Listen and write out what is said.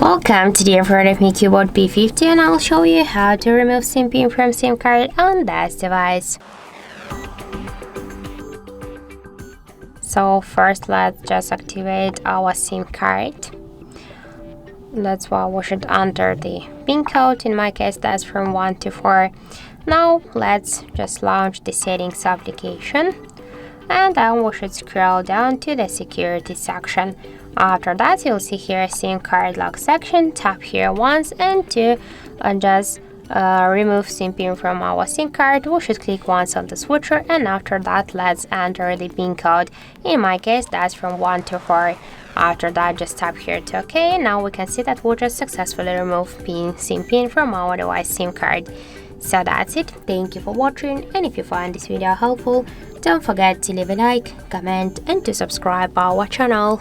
Welcome, today in front of me CUBOT P50 and I'll show you how to remove SIM pin from SIM card on this device. So first let's just activate our SIM card. That's why we should enter the PIN code, in my case that's from 1 to 4. Now let's just launch the settings application and then we should scroll down to the security section. After that you'll see here SIM card lock section. Tap here once and to just remove SIM pin from our SIM card. We should click once on the switcher and after that let's enter the PIN code. In my case that's from 1 to 4. After that just tap here to OK. Now we can see that we just successfully removed SIM pin from our device SIM card. So that's it. Thank you for watching, and if you find this video helpful, don't forget to leave a like, comment and to subscribe our channel.